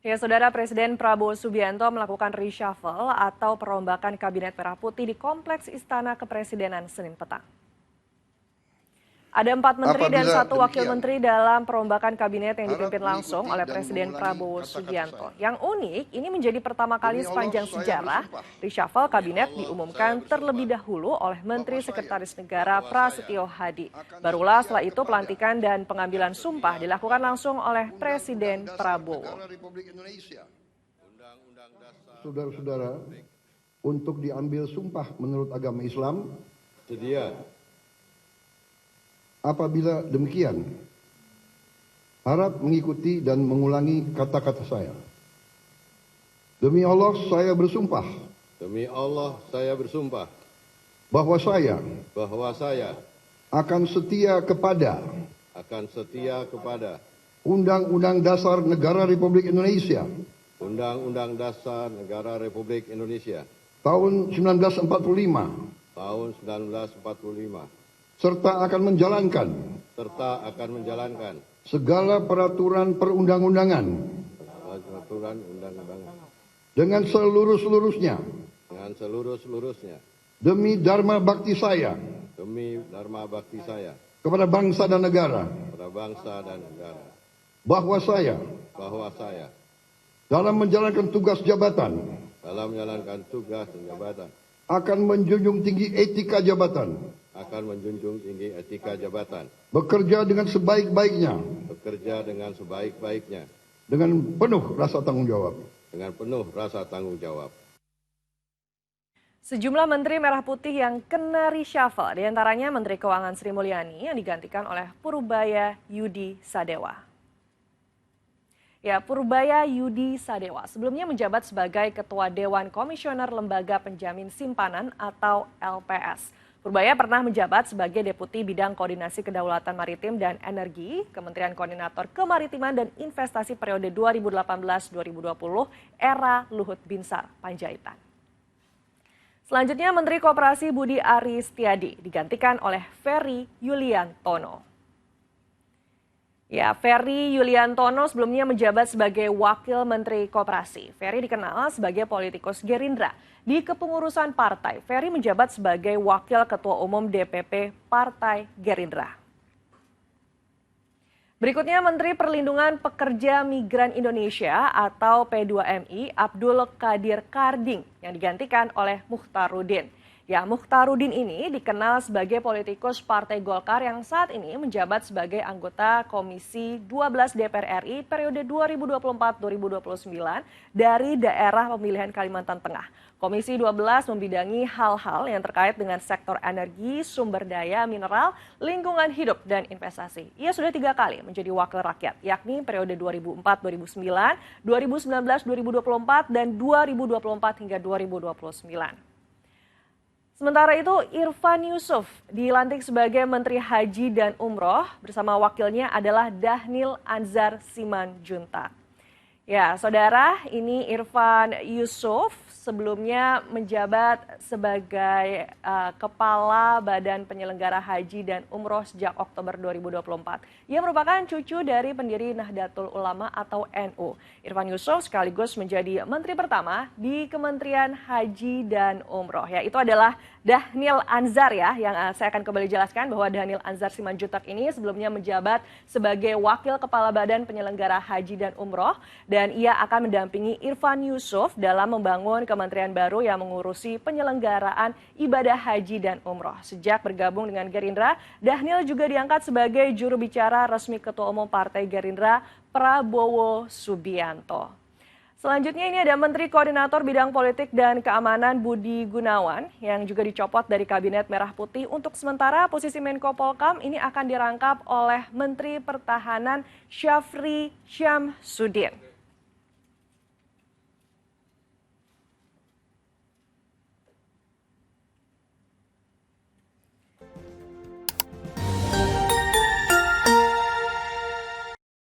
Ya, Saudara, Presiden Prabowo Subianto melakukan reshuffle atau perombakan Kabinet Merah Putih di Kompleks Istana Kepresidenan Senin petang. Ada 4 menteri dan 1 wakil menteri dalam perombakan kabinet yang dipimpin langsung oleh Presiden Prabowo Subianto. Yang unik, ini menjadi pertama kali sepanjang sejarah reshuffle kabinet diumumkan terlebih dahulu oleh Menteri Sekretaris Negara Prasetyo Hadi. Barulah setelah itu pelantikan dan pengambilan sumpah dilakukan langsung oleh Presiden Prabowo. Saudara-saudara, untuk diambil sumpah menurut agama Islam, sedia. Apabila demikian, harap mengikuti dan mengulangi kata-kata saya. Demi Allah, saya bersumpah. Demi Allah, saya bersumpah. Bahwa saya akan setia kepada Undang-Undang Dasar Negara Republik Indonesia. Undang-Undang Dasar Negara Republik Indonesia. Tahun 1945. Serta akan menjalankan segala peraturan perundang-undangan dengan seluruh-seluruhnya demi dharma bakti saya kepada bangsa dan negara, bahwa saya dalam menjalankan tugas jabatan akan menjunjung tinggi etika jabatan, bekerja dengan sebaik-baiknya, dengan penuh rasa tanggung jawab. Sejumlah menteri merah putih yang kena reshuffle, diantaranya Menteri Keuangan Sri Mulyani yang digantikan oleh Purbaya Yudi Sadewa. Ya, Purbaya Yudi Sadewa sebelumnya menjabat sebagai Ketua Dewan Komisioner Lembaga Penjamin Simpanan atau LPS. Purbaya pernah menjabat sebagai Deputi Bidang Koordinasi Kedaulatan Maritim dan Energi, Kementerian Koordinator Kemaritiman dan Investasi periode 2018-2020 era Luhut Binsar Panjaitan. Selanjutnya Menteri Koperasi Budi Ari Setiadi digantikan oleh Ferry Yuliantono. Ya, Ferry Yuliantono sebelumnya menjabat sebagai Wakil Menteri Koperasi. Ferry dikenal sebagai politikus Gerindra. Di kepengurusan partai, Ferry menjabat sebagai Wakil Ketua Umum DPP Partai Gerindra. Berikutnya Menteri Perlindungan Pekerja Migran Indonesia atau P2MI Abdul Qadir Karding yang digantikan oleh Mukhtarudin. Ya, Mukhtarudin ini dikenal sebagai politikus Partai Golkar yang saat ini menjabat sebagai anggota Komisi 12 DPR RI periode 2024-2029 dari daerah pemilihan Kalimantan Tengah. Komisi 12 membidangi hal-hal yang terkait dengan sektor energi, sumber daya mineral, lingkungan hidup, dan investasi. Ia sudah 3 kali menjadi wakil rakyat, yakni periode 2004-2009, 2019-2024, dan 2024 hingga 2029. Sementara itu, Irfan Yusuf dilantik sebagai Menteri Haji dan Umroh bersama wakilnya adalah Dhanil Anzar Simanjuntak. Ya, Saudara, ini Irfan Yusuf sebelumnya menjabat sebagai Kepala Badan Penyelenggara Haji dan Umroh sejak Oktober 2024. Ia merupakan cucu dari pendiri Nahdlatul Ulama atau NU. Irfan Yusuf sekaligus menjadi menteri pertama di Kementerian Haji dan Umroh. Ya, itu adalah Dhanil Anzar ya, yang saya akan kembali jelaskan bahwa Dhanil Anzar Simanjuntak ini sebelumnya menjabat sebagai Wakil Kepala Badan Penyelenggara Haji dan Umroh dan ia akan mendampingi Irfan Yusuf dalam membangun kementerian baru yang mengurusi penyelenggaraan ibadah haji dan umroh. Sejak bergabung dengan Gerindra, Dhanil juga diangkat sebagai juru bicara resmi Ketua Umum Partai Gerindra Prabowo Subianto. Selanjutnya ini ada Menteri Koordinator Bidang Politik dan Keamanan Budi Gunawan yang juga dicopot dari Kabinet Merah Putih. Untuk sementara posisi Menko Polkam ini akan dirangkap oleh Menteri Pertahanan Syafri Syamsuddin.